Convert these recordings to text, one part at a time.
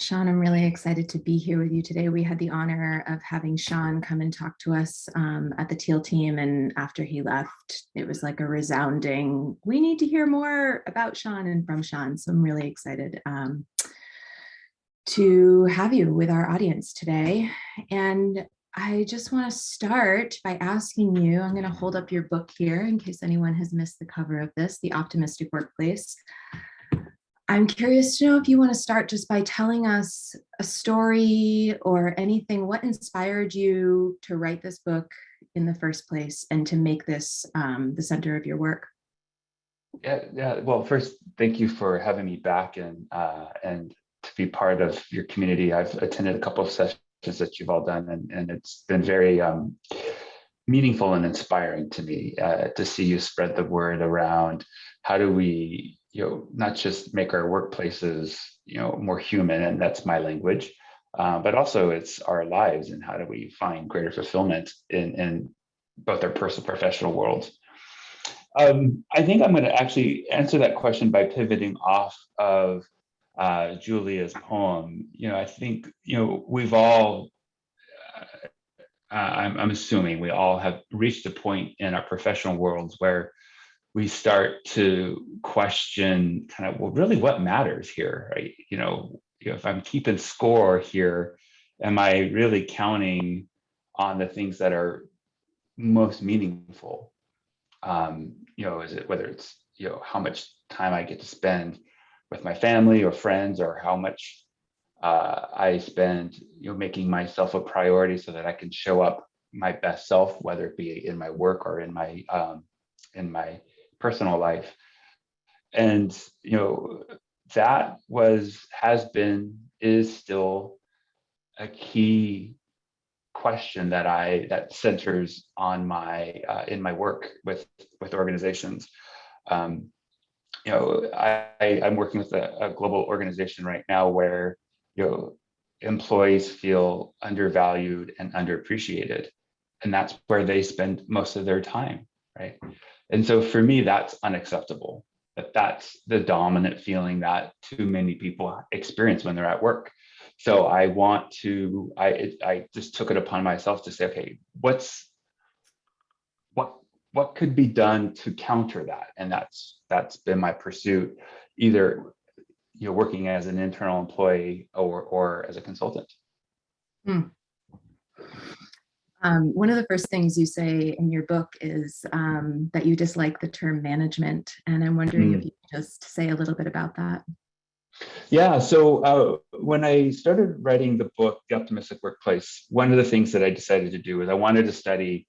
Shawn, I'm really excited to be here with you today. We had the honor of having Shawn come and talk to us at the TEAL team. And after he left, it was like a resounding, we need to hear more about Shawn and from Shawn. So I'm really excited to have you with our audience today. And I just want to start by asking you, I'm going to hold up your book here in case anyone has missed the cover of this, The Optimistic Workplace. I'm curious to know if you want to start just by telling us a story or anything. What inspired you to write this book in the first place and to make this the center of your work? Yeah. Well, first, thank you for having me back and to be part of your community. I've attended a couple of sessions that you've all done, and it's been very meaningful and inspiring to me to see you spread the word around how do we, not just make our workplaces, more human, and that's my language, but also it's our lives and how do we find greater fulfillment in both our personal and professional worlds. I think I'm going to actually answer that question by pivoting off of Julia's poem. I think, we've all, I'm assuming we all have reached a point in our professional worlds where we start to question kind of, well, really what matters here, right? If I'm keeping score here, am I really counting on the things that are most meaningful? Is it whether it's, how much time I get to spend with my family or friends, or how much I spend, making myself a priority so that I can show up my best self, whether it be in my work or in my personal life. And that has been, is still a key question that centers on my in my work with organizations. I'm working with a global organization right now where employees feel undervalued and underappreciated, and that's where they spend most of their time, right? And so for me, that's unacceptable. That's the dominant feeling that too many people experience when they're at work. So I just took it upon myself to say, okay, what could be done to counter that? And that's been my pursuit, either working as an internal employee or as a consultant. One of the first things you say in your book is that you dislike the term management. And I'm wondering if you could just say a little bit about that. Yeah, so when I started writing the book, The Optimistic Workplace, one of the things that I decided to do is I wanted to study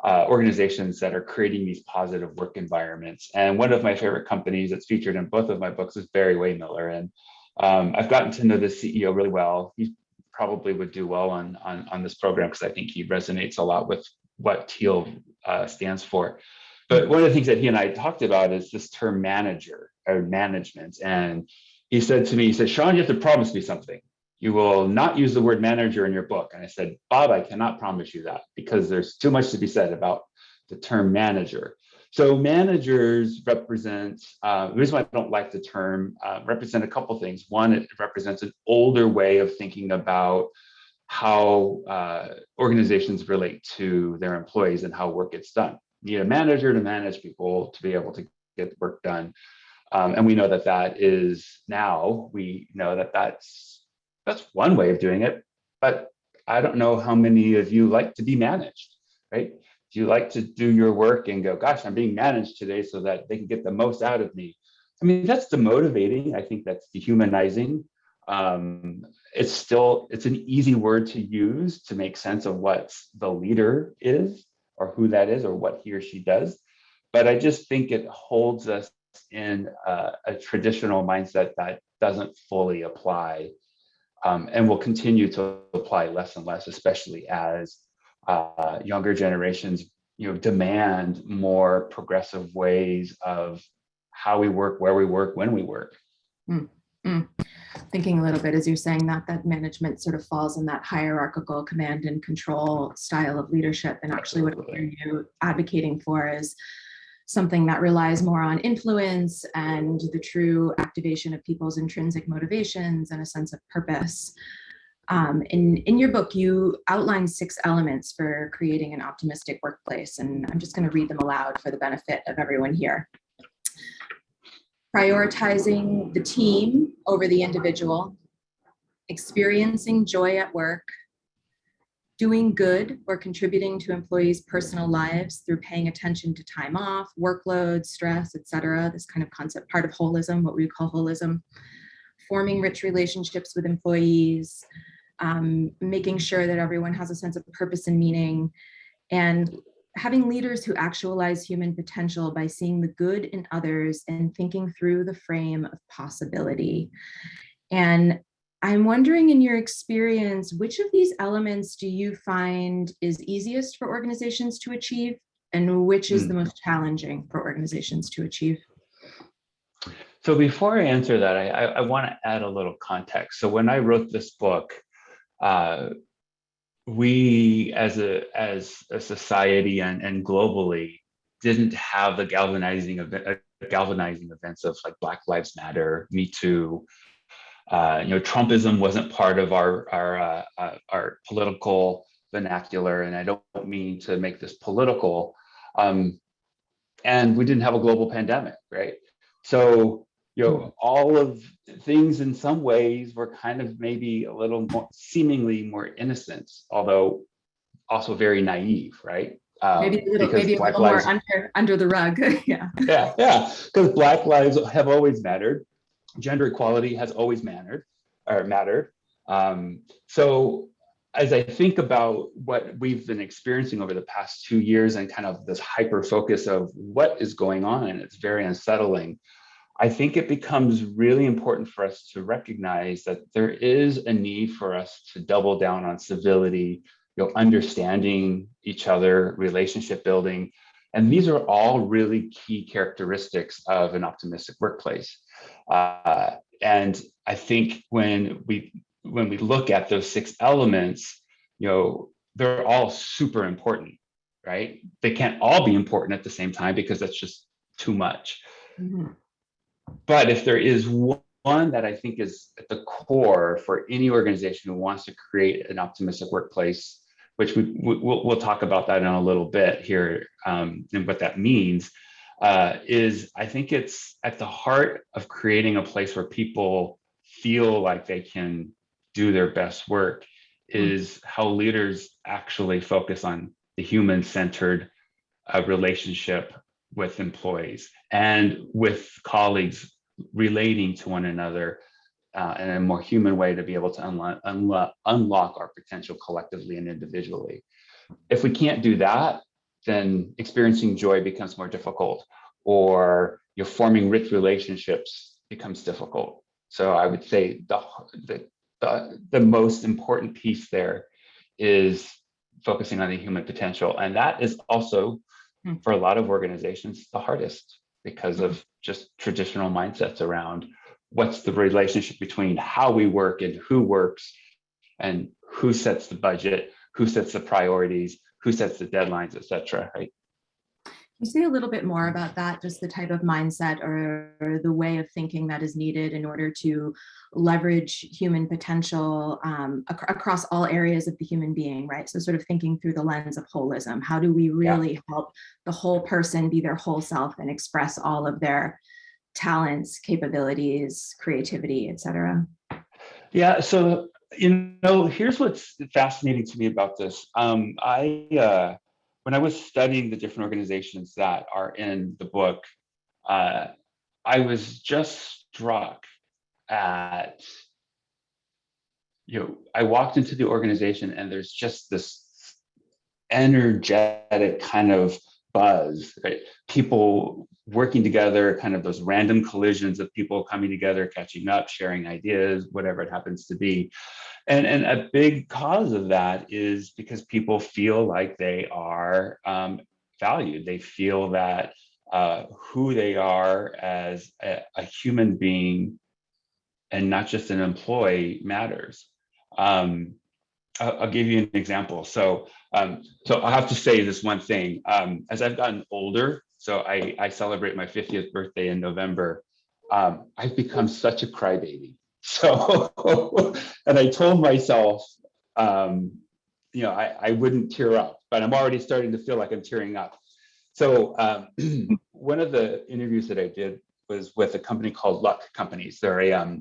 organizations that are creating these positive work environments. And one of my favorite companies that's featured in both of my books is Barry Waymiller. And I've gotten to know the CEO really well. He probably would do well on this program because I think he resonates a lot with what TEAL stands for. But one of the things that he and I talked about is this term manager or management. And he said to me, Shawn, you have to promise me something. You will not use the word manager in your book. And I said, Bob, I cannot promise you that because there's too much to be said about the term manager. So managers represent, the reason why I don't like the term, represent a couple things. One, it represents an older way of thinking about how organizations relate to their employees and how work gets done. You need a manager to manage people to be able to get work done. And we know that is now, we know that's one way of doing it, but I don't know how many of you like to be managed, right? Do you like to do your work and go, gosh, I'm being managed today so that they can get the most out of me? I mean, that's demotivating. I think that's dehumanizing. It's an easy word to use to make sense of what the leader is or who that is or what he or she does. But I just think it holds us in a traditional mindset that doesn't fully apply and will continue to apply less and less, especially as younger generations demand more progressive ways of how we work, where we work, when we work. Thinking a little bit as you're saying that management sort of falls in that hierarchical command and control style of leadership, and actually what you're advocating for is something that relies more on influence and the true activation of people's intrinsic motivations and a sense of purpose. In your book, you outline 6 elements for creating an optimistic workplace, and I'm just going to read them aloud for the benefit of everyone here. Prioritizing the team over the individual, experiencing joy at work, doing good or contributing to employees' personal lives through paying attention to time off, workload, stress, etc. This kind of concept, part of holism, what we call holism. Forming rich relationships with employees, making sure that everyone has a sense of purpose and meaning, and having leaders who actualize human potential by seeing the good in others and thinking through the frame of possibility. And I'm wondering, in your experience, which of these elements do you find is easiest for organizations to achieve, and which is the most challenging for organizations to achieve? So before I answer that, I want to add a little context. So when I wrote this book, we as a society and globally didn't have the galvanizing events of like Black Lives Matter, Me Too. Trumpism wasn't part of our political vernacular, and I don't mean to make this political. And we didn't have a global pandemic, right? So all of things in some ways were kind of maybe a little more seemingly more innocent, although also very naive, right? Maybe a little more under the rug. Yeah. Yeah. Because Black lives have always mattered. Gender equality has always mattered. So as I think about what we've been experiencing over the past 2 years and kind of this hyper focus of what is going on, and it's very unsettling, I think it becomes really important for us to recognize that there is a need for us to double down on civility, understanding each other, relationship building. And these are all really key characteristics of an optimistic workplace. And I think when we look at those 6 elements, they're all super important, right? They can't all be important at the same time because that's just too much. Mm-hmm. But if there is one that I think is at the core for any organization who wants to create an optimistic workplace, which we'll talk about that in a little bit here, and what that means, is I think it's at the heart of creating a place where people feel like they can do their best work, is how leaders actually focus on the human-centered relationship with employees and with colleagues, relating to one another in a more human way to be able to unlock our potential collectively and individually. If we can't do that, then experiencing joy becomes more difficult, or forming rich relationships becomes difficult. So I would say the most important piece there is focusing on the human potential. And that is also, for a lot of organizations, the hardest because of just traditional mindsets around what's the relationship between how we work and who works, and who sets the budget, who sets the priorities, who sets the deadlines, et cetera, right? Can you say a little bit more about that, just the type of mindset or the way of thinking that is needed in order to leverage human potential across all areas of the human being, right? So sort of thinking through the lens of holism. How do we really help the whole person be their whole self and express all of their talents, capabilities, creativity, et cetera? Yeah, so, here's what's fascinating to me about this. When I was studying the different organizations that are in the book, I was just struck at, I walked into the organization and there's just this energetic kind of buzz, right? People working together, kind of those random collisions of people coming together, catching up, sharing ideas, whatever it happens to be. And a big cause of that is because people feel like they are valued. They feel that who they are as a human being and not just an employee matters. I'll give you an example. So I have to say this one thing. As I've gotten older, So I celebrate my 50th birthday in November. I've become such a crybaby. So, and I told myself, I wouldn't tear up, but I'm already starting to feel like I'm tearing up. So one of the interviews that I did was with a company called Luck Companies. They're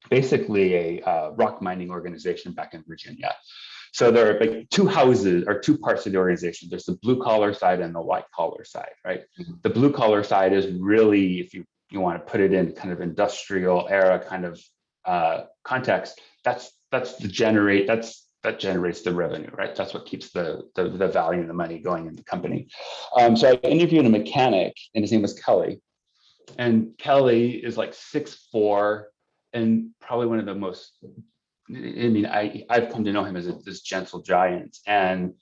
basically a rock mining organization back in Virginia. So there are like two houses or two parts of the organization. There's the blue collar side and the white collar side, right? The blue collar side is really, if you want to put it in kind of industrial era kind of context, that generates the revenue, right? That's what keeps the value and the money going in the company. So I interviewed a mechanic, and his name was Kelly. And Kelly is like 6'4", and probably one of the most, I've come to know him as this gentle giant. And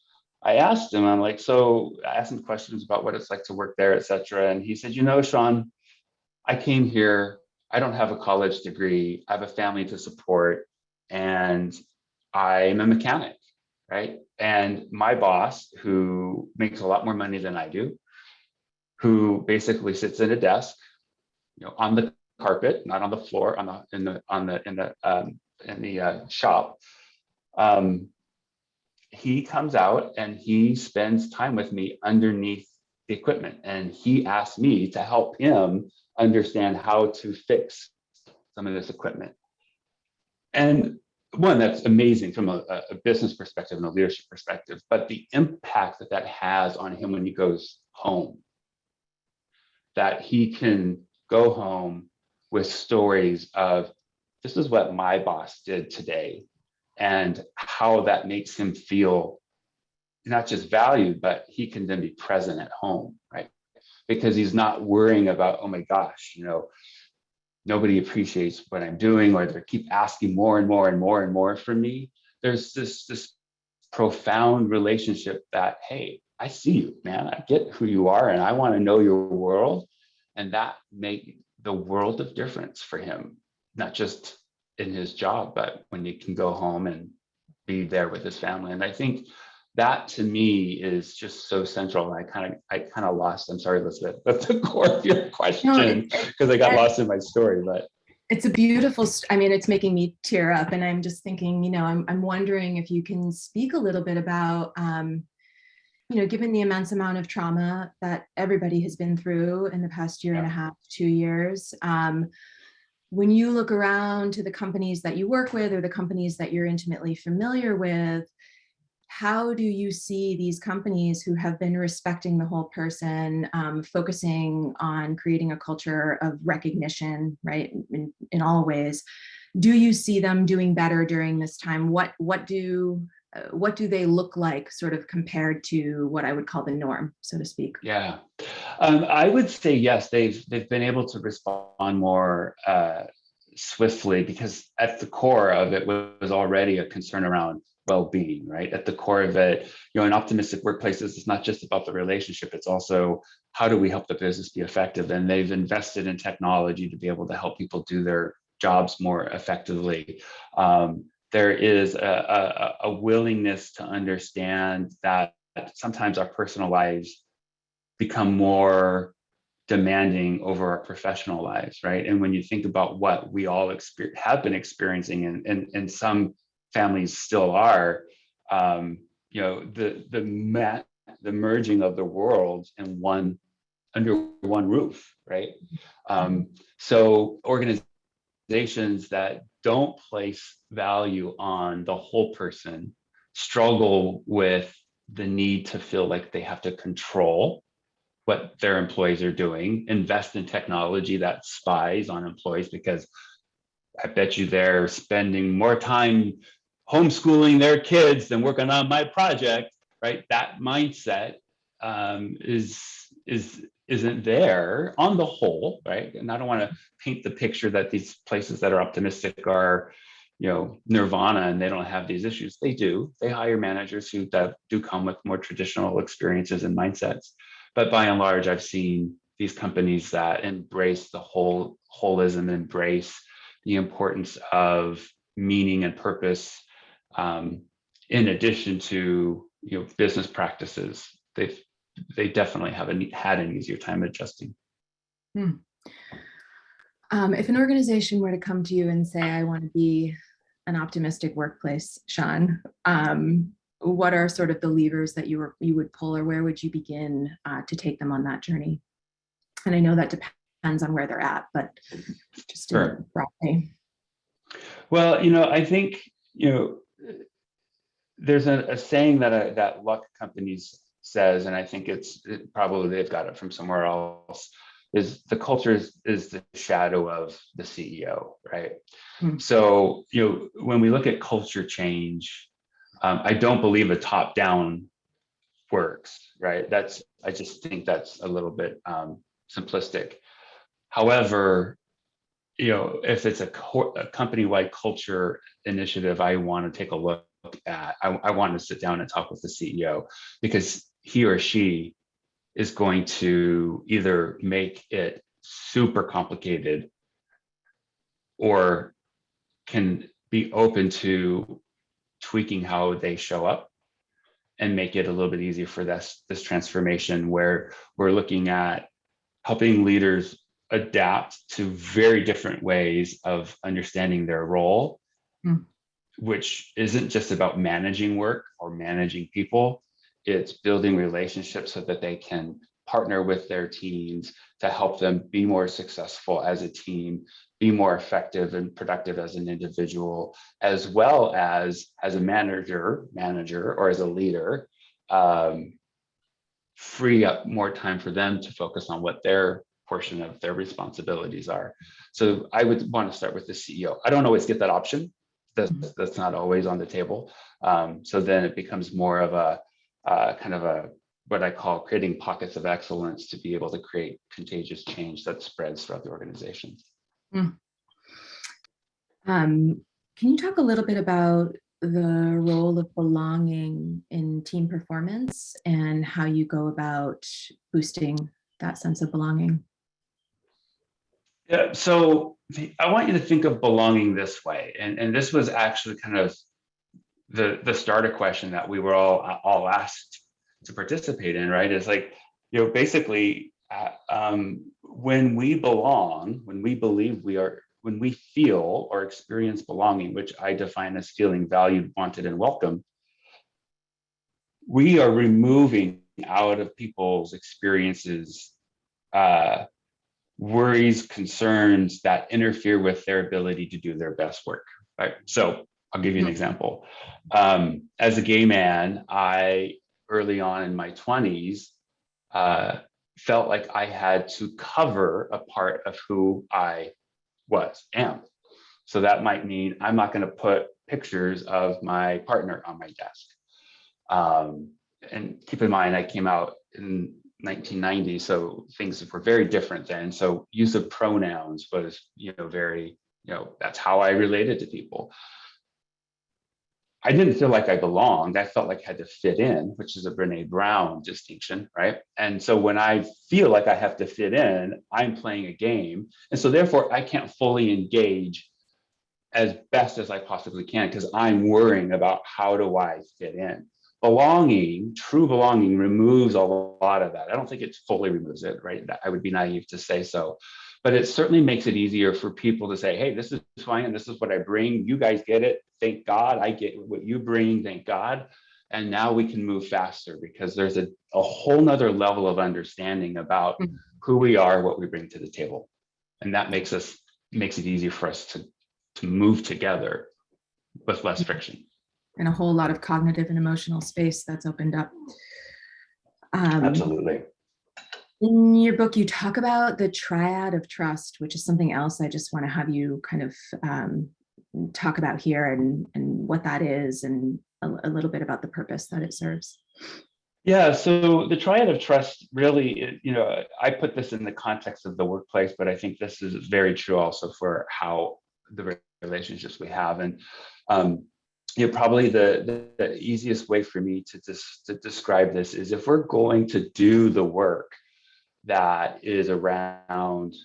I asked him, I asked him questions about what it's like to work there, et cetera. And he said, Shawn, I came here, I don't have a college degree, I have a family to support, and I'm a mechanic, right? And my boss, who makes a lot more money than I do, who basically sits at a desk, on the carpet, not on the floor, in the shop. He comes out and he spends time with me underneath the equipment, and he asked me to help him understand how to fix some of this equipment. And one, that's amazing from a business perspective and a leadership perspective, but the impact that has on him when he goes home, that he can go home with stories of, this is what my boss did today, and how that makes him feel not just valued, but he can then be present at home, right? Because he's not worrying about, oh my gosh, nobody appreciates what I'm doing, or they keep asking more and more and more and more from me. There's this profound relationship that, hey, I see you, man. I get who you are, and I want to know your world. And that made the world of difference for him, not just in his job, but when he can go home and be there with his family. And I think that to me is just so central. And I kind of lost, I'm sorry, Elizabeth, that's the core of your question, because I got lost in my story, but. It's a beautiful, it's making me tear up, and I'm just thinking, I'm wondering if you can speak a little bit about, given the immense amount of trauma that everybody has been through in the past year and a half, 2 years, when you look around to the companies that you work with or the companies that you're intimately familiar with, how do you see these companies who have been respecting the whole person, focusing on creating a culture of recognition, right, in all ways? Do you see them doing better during this time? What do they look like, sort of compared to what I would call the norm, so to speak? Yeah, I would say yes. They've been able to respond more swiftly, because at the core of it was already a concern around well-being, right? At the core of it, in optimistic workplaces, it's not just about the relationship, it's also how do we help the business be effective? And they've invested in technology to be able to help people do their jobs more effectively. There is a willingness to understand that sometimes our personal lives become more demanding over our professional lives, right? And when you think about what we all have been experiencing, and some families still are, the merging of the world in under one roof, right? So organizations that don't place value on the whole person struggle with the need to feel like they have to control what their employees are doing, invest in technology that spies on employees, because I bet you they're spending more time homeschooling their kids than working on my project, right? That mindset isn't there on the whole, right? And I don't want to paint the picture that these places that are optimistic are, nirvana and they don't have these issues. They do. They hire managers who do come with more traditional experiences and mindsets. But by and large, I've seen these companies that embrace the holism, embrace the importance of meaning and purpose, in addition to business practices. they definitely had an easier time adjusting. Hmm. If an organization were to come to you and say, I want to be an optimistic workplace, Shawn, what are sort of the levers that you would pull, or where would you begin to take them on that journey? And I know that depends on where they're at, but just Sure. broadly. Well, I think, there's a saying that luck companies says, and I think probably they've got it from somewhere else, is the culture is the shadow of the CEO, right? Hmm. So, when we look at culture change, I don't believe a top-down works, right? I just think that's a little bit simplistic. However, if it's a company-wide culture initiative, I want to take a look at. I want to sit down and talk with the CEO, because he or she is going to either make it super complicated or can be open to tweaking how they show up and make it a little bit easier for this transformation, where we're looking at helping leaders adapt to very different ways of understanding their role, which isn't just about managing work or managing people. It's building relationships so that they can partner with their teams to help them be more successful as a team, be more effective and productive as an individual, as well as a manager or as a leader, free up more time for them to focus on what their portion of their responsibilities are. So I would want to start with the CEO. I don't always get that option. That's not always on the table. So then it becomes more of a kind of a what I call creating pockets of excellence to be able to create contagious change that spreads throughout the organization. Can you talk a little bit about the role of belonging in team performance and how you go about boosting that sense of belonging? Yeah, so I want you to think of belonging this way, and this was actually kind of the starter question that we were all asked to participate in, right? It's like, basically, when we belong, when we believe when we feel or experience belonging, which I define as feeling valued, wanted, and welcome, we are removing out of people's experiences worries, concerns that interfere with their ability to do their best work, right? So I'll give you an example. As a gay man, I, early on in my 20s, felt like I had to cover a part of who I am. So that might mean I'm not going to put pictures of my partner on my desk. And keep in mind, I came out in 1990, so things were very different then. So use of pronouns was, very, that's how I related to people. I didn't feel like I belonged. I felt like I had to fit in, which is a Brene Brown distinction, right? And so when I feel like I have to fit in, I'm playing a game. And so therefore I can't fully engage as best as I possibly can because I'm worrying about how do I fit in. Belonging, true belonging, removes a lot of that. I don't think it fully removes it, right? I would be naive to say so, but it certainly makes it easier for people to say, hey, this is who I am, this is what I bring, you guys get it, thank God, I get what you bring, thank God. And now we can move faster because there's a whole nother level of understanding about who we are, what we bring to the table. And that makes it easier for us to move together with less friction. And a whole lot of cognitive and emotional space that's opened up. Absolutely. In your book, you talk about the triad of trust, which is something else I just want to have you kind of talk about here and what that is and a little bit about the purpose that it serves. Yeah, so the triad of trust really, I put this in the context of the workplace, but I think this is very true also for how the relationships we have. And probably the easiest way for me to describe this is if we're going to do the work that is around,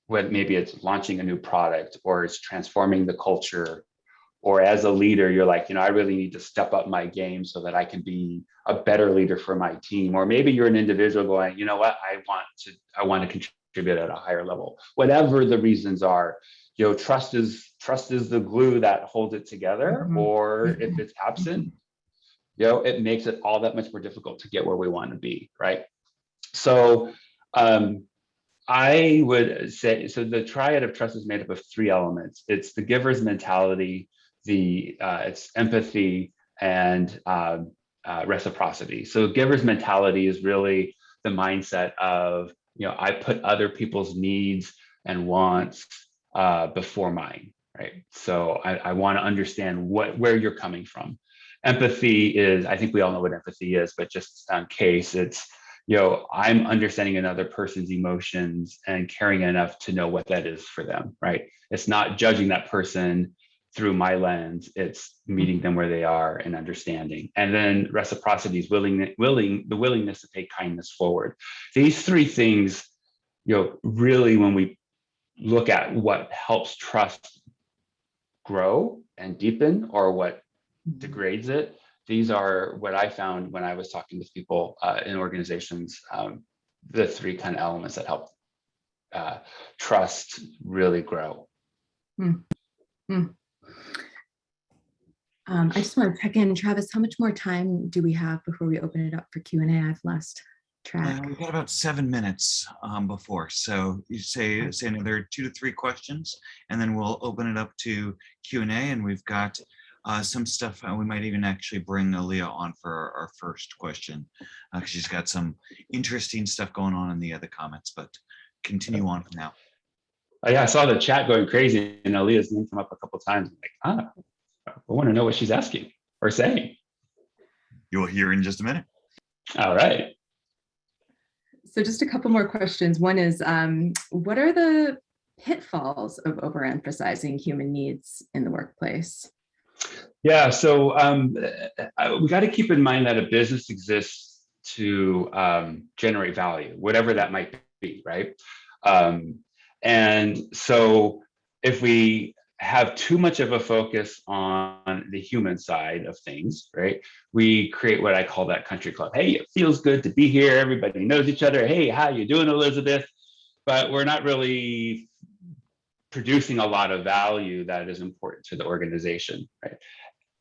when maybe it's launching a new product or it's transforming the culture or as a leader, you're like, I really need to step up my game so that I can be a better leader for my team. Or maybe you're an individual going, you know what, I want to contribute at a higher level. Whatever the reasons are, trust is the glue that holds it together. Mhm. Or if Mhm. it's absent, Mhm. it makes it all that much more difficult to get where we want to be, right? So I would say, so the triad of trust is made up of three elements. It's the giver's mentality, it's empathy, and reciprocity. So giver's mentality is really the mindset of, I put other people's needs and wants before mine, right? So I want to understand where you're coming from. Empathy is, I think we all know what empathy is, but just on case, it's, I'm understanding another person's emotions and caring enough to know what that is for them, right? It's not judging that person through my lens, it's meeting them where they are and understanding. And then reciprocity is the willingness to take kindness forward. These three things, really, when we look at what helps trust grow and deepen or what degrades it, these are what I found when I was talking with people in organizations, the three kind of elements that help trust really grow. Mm. Mm. I just want to check in, Travis, how much more time do we have before we open it up for Q&A? I've lost track. We've got about 7 minutes before, so you say another 2 to 3 questions, and then we'll open it up to Q&A, and we've got some stuff. We might even actually bring Aaliyah on for our first question, because she's got some interesting stuff going on in the other comments, but continue on for now. Yeah, I saw the chat going crazy and Aaliyah's name come up a couple of times. I'm like, I want to know what she's asking or saying. You'll hear in just a minute. All right. So just a couple more questions. One is, what are the pitfalls of overemphasizing human needs in the workplace? Yeah, so we got to keep in mind that a business exists to generate value, whatever that might be, right? And so if we have too much of a focus on the human side of things, right? We create what I call that country club. Hey, it feels good to be here. Everybody knows each other. Hey, how you doing, Elizabeth? But we're not really producing a lot of value that is important to the organization, right?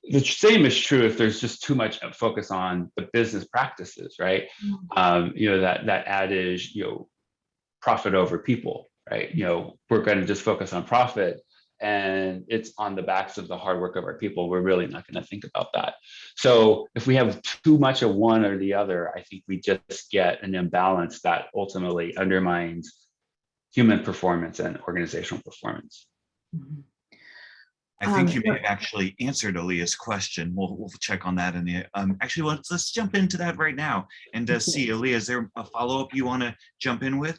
The same is true if there's just too much focus on the business practices, right? That adage, profit over people, right? We're going to just focus on profit and it's on the backs of the hard work of our people. We're really not going to think about that. So if we have too much of one or the other, I think we just get an imbalance that ultimately undermines human performance and organizational performance. Mhm. I think you may have actually answered Aaliyah's question. We'll check on that in the actually let's jump into that right now and see, Aaliyah, is there a follow-up you want to jump in with?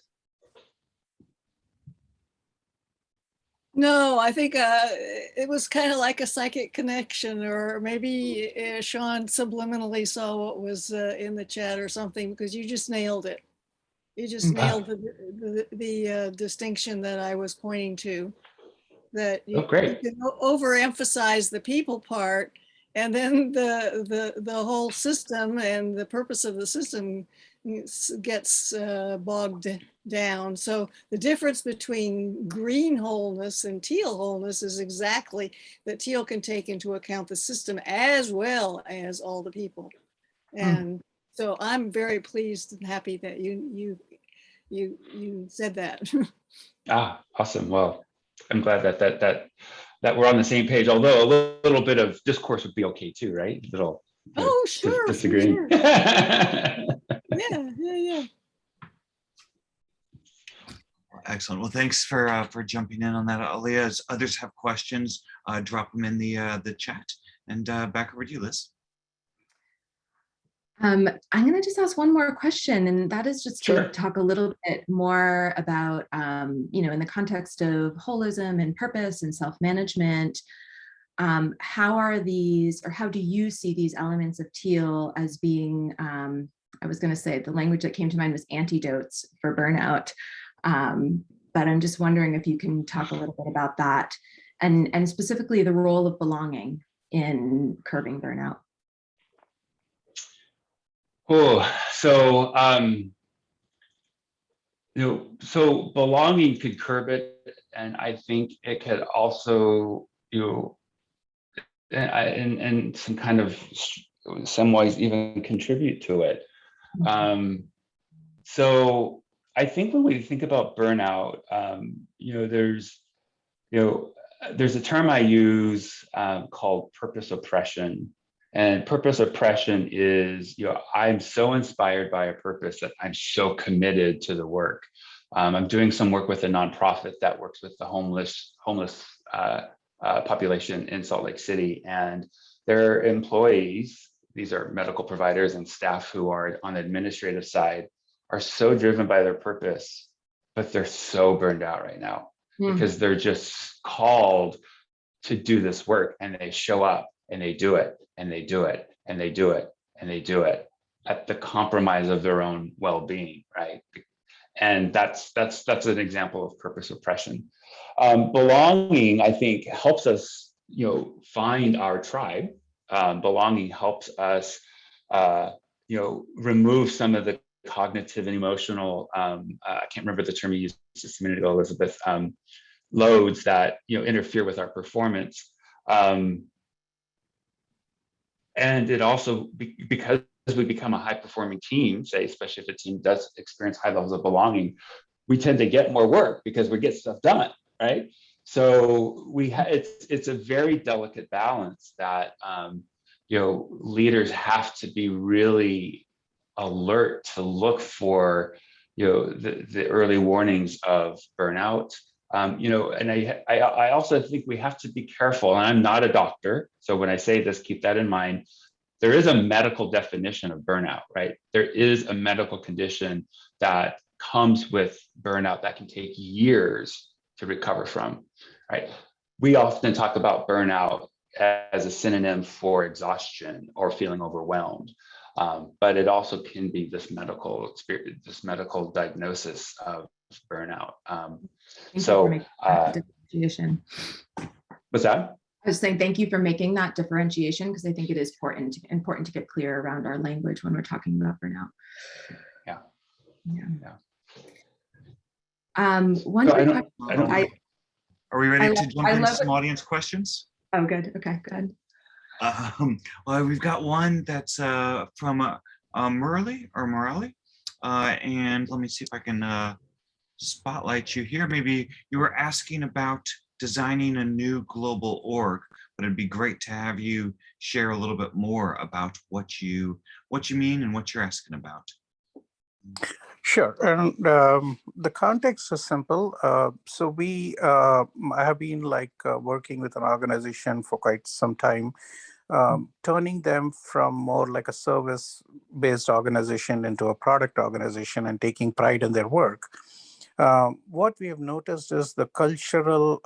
No, I think it was kind of like a psychic connection, or maybe Shawn subliminally saw what was in the chat or something, because you just nailed it. You just nailed the distinction that I was pointing to, that you can overemphasize the people part, and then the whole system and the purpose of the system gets bogged down. So the difference between green wholeness and teal wholeness is exactly that teal can take into account the system as well as all the people. And so I'm very pleased and happy that you said that. Awesome. Well, I'm glad that we're on the same page, although a little bit of discourse would be okay too, right? Sure. Disagreeing. Sure. Yeah. Excellent. Well, thanks for jumping in on that, Aaliyah. As others have questions, drop them in the chat. And back over to you, Liz. I'm going to just ask one more question, and that is just to talk a little bit more about, in the context of holism and purpose and self-management, how are these, or how do you see these elements of teal as being, I was going to say the language that came to mind was antidotes for burnout. But I'm just wondering if you can talk a little bit about that and specifically the role of belonging in curbing burnout. Oh, so so belonging could curb it, and I think it could also, in some kind of some ways even contribute to it. So I think when we think about burnout, there's a term I use called purpose oppression. And purpose oppression is, I'm so inspired by a purpose that I'm so committed to the work. I'm doing some work with a nonprofit that works with the homeless population in Salt Lake City, and their employees, these are medical providers and staff who are on the administrative side, are so driven by their purpose, but they're so burned out right now because they're just called to do this work, and they show up and they do it and they do it and they do it and they do it at the compromise of their own well-being, right? And that's an example of purpose oppression. Belonging, I think, helps us, find our tribe. Belonging helps us, remove some of the cognitive and emotional, I can't remember the term you used just a minute ago, Elizabeth, loads that, interfere with our performance. And it also, because we become a high-performing team, say, especially if a team does experience high levels of belonging, we tend to get more work because we get stuff done, right? So it's a very delicate balance that leaders have to be really alert to look for the early warnings of burnout. And I also think we have to be careful, and I'm not a doctor, so when I say this, keep that in mind. There is a medical definition of burnout, right? There is a medical condition that comes with burnout that can take years to recover from, right? We often talk about burnout as a synonym for exhaustion or feeling overwhelmed, but it also can be this medical diagnosis of burnout. Differentiation. What's that? I was saying thank you for making that differentiation, because I think it is important to get clear around our language when we're talking about burnout. Yeah. One quick question. Are we ready to jump into some audience questions? Oh, good. Okay, good. Well, we've got one that's from Morelli, and let me see if I can spotlight you here. Maybe you were asking about designing a new global org, but it'd be great to have you share a little bit more about what you mean and what you're asking about. Sure, and the context is simple. So we have been working with an organization for quite some time, turning them from more like a service-based organization into a product organization and taking pride in their work. What we have noticed is the cultural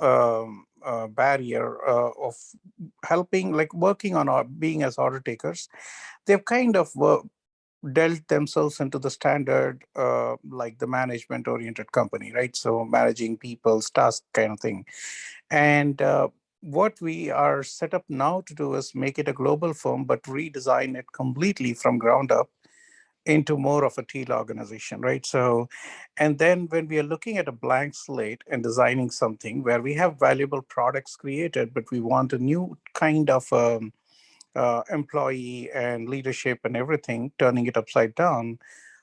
barrier of helping, working on being as order takers. They've kind of dealt themselves into the standard, like the management-oriented company, right? So managing people's task kind of thing. And what we are set up now to do is make it a global firm, but redesign it completely from ground up into more of a teal organization, right? So, and then when we are looking at a blank slate and designing something where we have valuable products created, but we want a new kind of employee and leadership and everything, turning it upside down,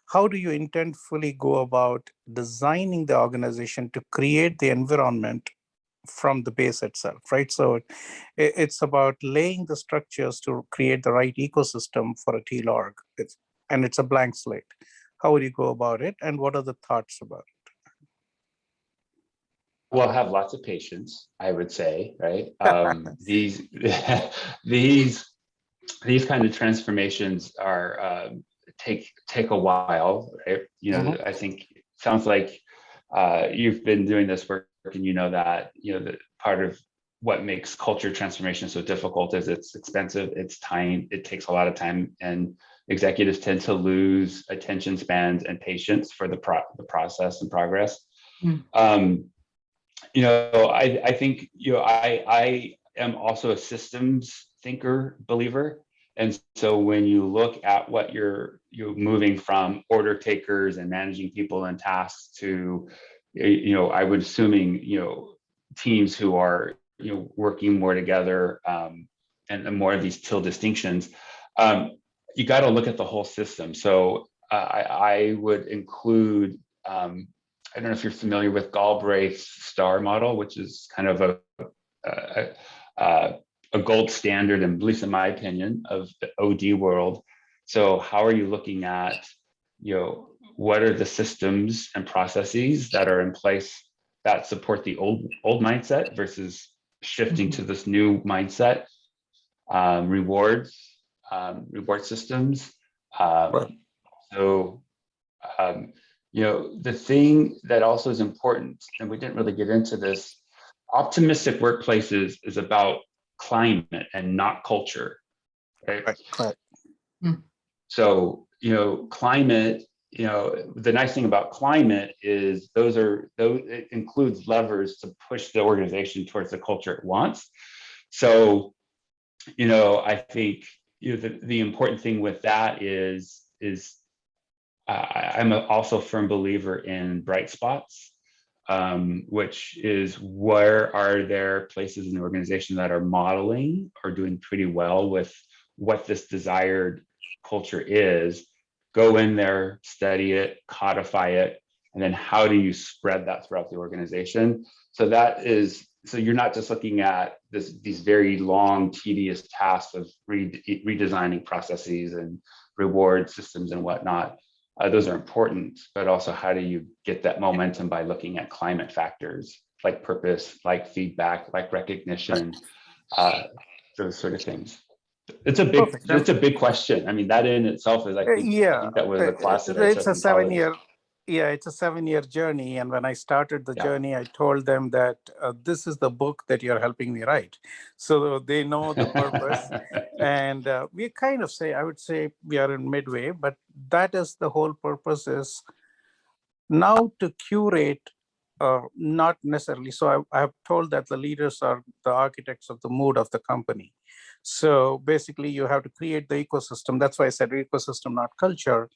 how do you intentfully go about designing the organization to create the environment from the base itself, right? So it's about laying the structures to create the right ecosystem for a teal org. And it's a blank slate. How would you go about it? And what are the thoughts about it? Well, have lots of patience, I would say, right? These kind of transformations are take a while, right? I think it sounds like you've been doing this work, and that that part of what makes culture transformation so difficult is it's expensive, it's time, it takes a lot of time, and executives tend to lose attention spans and patience for the process and progress. I think, I am also a systems thinker believer. And so when you look at what you're moving from order takers and managing people and tasks to, I would assuming, teams who are, working more together, and more of these TEAL distinctions, you got to look at the whole system. So I would include, I don't know if you're familiar with Galbraith's STAR model, which is kind of a gold standard, and at least in my opinion, of the OD world. So how are you looking at, what are the systems and processes that are in place that support the old mindset versus shifting to this new mindset, reward systems. Right. So, the thing that also is important, and we didn't really get into this, optimistic workplaces is about climate and not culture, right? Right. So, climate, the nice thing about climate is it includes levers to push the organization towards the culture it wants. So, I think, the important thing with that is I'm also a firm believer in bright spots, which is where are there places in the organization that are modeling or doing pretty well with what this desired culture is. Go in there, study it, codify it, and then how do you spread that throughout the organization? So you're not just looking at these very long, tedious tasks of redesigning processes and reward systems and whatnot. Those are important, but also how do you get that momentum by looking at climate factors like purpose, like feedback, like recognition, those sort of things. It's a big question. I mean, that in itself is, I think that was a class that I It's took a in college. 7-year. Yeah, it's a 7-year journey. And when I started the Yeah. journey, I told them that this is the book that you're helping me write. So they know the purpose. And we kind of I would say we are in midway, but that is the whole purpose, is now to curate, not necessarily. So I have told that the leaders are the architects of the mood of the company. So basically, you have to create the ecosystem. That's why I said ecosystem, not culture.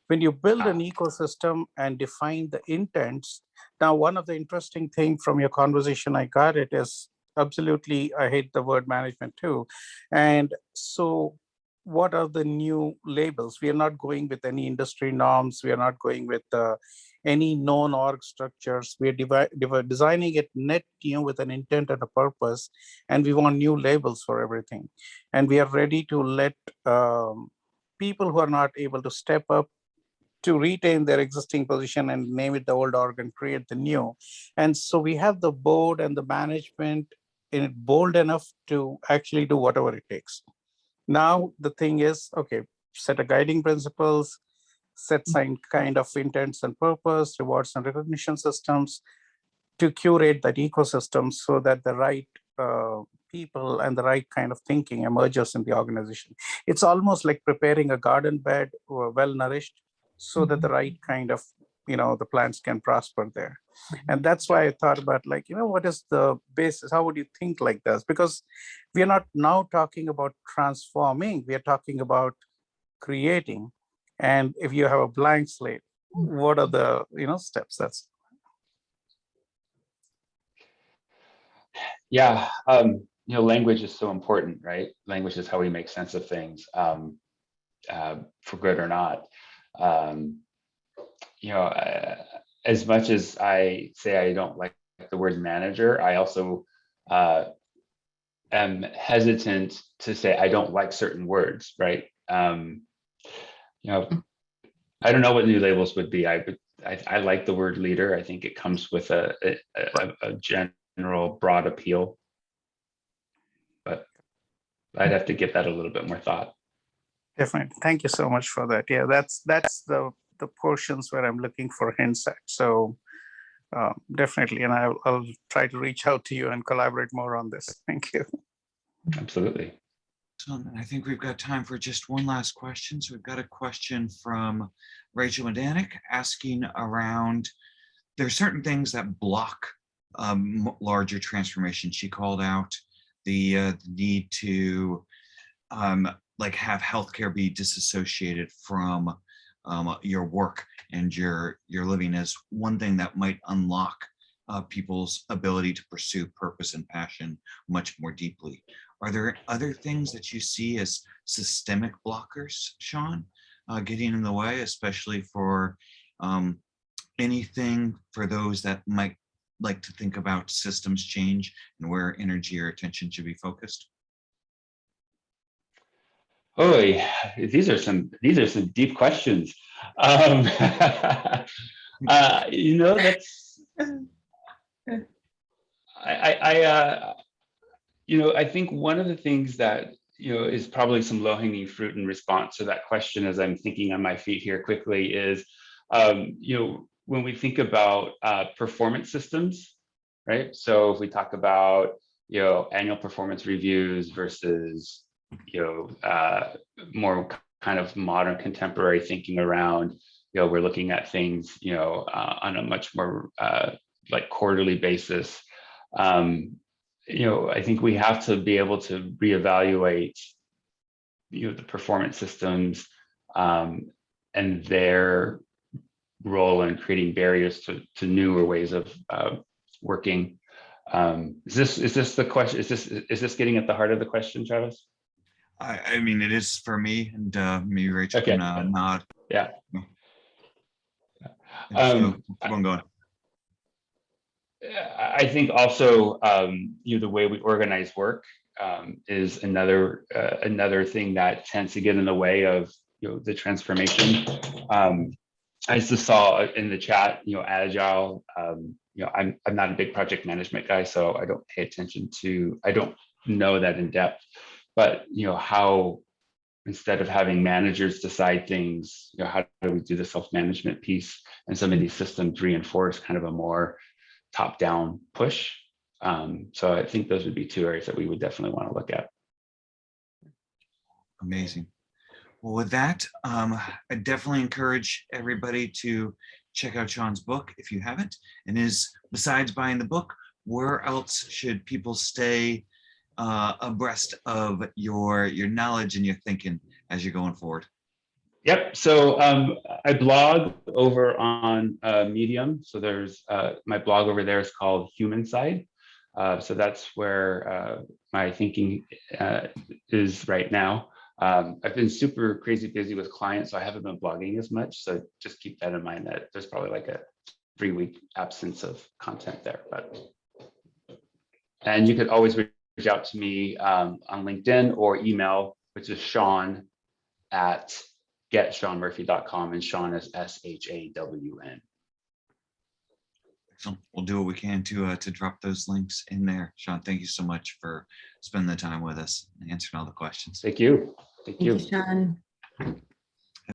When you build an ecosystem and define the intents, now one of the interesting things from your conversation I got it is absolutely, I hate the word management too. And so what are the new labels? We are not going with any industry norms. We are not going with any known org structures. We are designing it net new with an intent and a purpose, and we want new labels for everything. And we are ready to let people who are not able to step up to retain their existing position and name it the old org and create the new. And so we have the board and the management in it bold enough to actually do whatever it takes. Now the thing is, okay, set a guiding principles, set some kind of intents and purpose, rewards and recognition systems to curate that ecosystem so that the right people and the right kind of thinking emerges in the organization. It's almost like preparing a garden bed, well nourished, so that the right kind of, the plants can prosper there. And that's why I thought about, like, what is the basis? How would you think like this? Because we are not now talking about transforming, we are talking about creating. And if you have a blank slate, what are the steps? That's Yeah, language is so important, right? Language is how we make sense of things, for good or not. As much as I say I don't like the word manager, I also am hesitant to say I don't like certain words, right? I don't know what new labels would be. I like the word leader. I think it comes with a general broad appeal, but I'd have to give that a little bit more thought. definitely. Thank you so much for that. Yeah, that's the portions where I'm looking for hints at. So definitely, and I'll try to reach out to you and collaborate more on this. Thank you. Absolutely. So I think we've got time for just one last question. So we've got a question from Rachel Madanik asking around, there are certain things that block larger transformation. She called out the need to like have healthcare be disassociated from your work and your living as one thing that might unlock people's ability to pursue purpose and passion much more deeply. Are there other things that you see as systemic blockers, Shawn, getting in the way, especially for anything for those that might like to think about systems change and where energy or attention should be focused? Oh, yeah. These are some deep questions. You know, that's you know, I think one of the things that, you know, is probably some low-hanging fruit in response to that question, as I'm thinking on my feet here quickly, is, you know, when we think about performance systems, right? So if we talk about, you know, annual performance reviews versus, you know, more kind of modern contemporary thinking around, you know, we're looking at things, you know, on a much more like quarterly basis. You know, I think we have to be able to reevaluate, you know, the performance systems and their role in creating barriers to newer ways of working. Is this the question? Is this getting at the heart of the question, Travis? I mean, it is for me, and maybe Rachel Okay. can nod. Yeah. So keep on going. I think also, you know, the way we organize work is another thing that tends to get in the way of, you know, the transformation. I just saw in the chat, you know, agile. You know, I'm not a big project management guy, so I don't pay attention to. I don't know that in depth, but you know, how instead of having managers decide things, you know, how do we do the self-management piece? And some of these systems reinforce kind of a more top-down push. So I think those would be two areas that we would definitely want to look at. Amazing. Well, with that, I definitely encourage everybody to check out Shawn's book if you haven't. And besides buying the book, where else should people stay abreast of your knowledge and your thinking as you're going forward? Yep. So I blog over on Medium. So there's my blog over there is called Human Side. So that's where my thinking is right now. I've been super crazy busy with clients, so I haven't been blogging as much. So just keep that in mind that there's probably like a 3-week absence of content there. And you could always reach out to me on LinkedIn or email, which is Shawn@getshawnmurphy.com, and Shawn is SHAWN. So we'll do what we can to drop those links in there. Shawn, thank you so much for spending the time with us and answering all the questions. Thank you. Thank you, Shawn.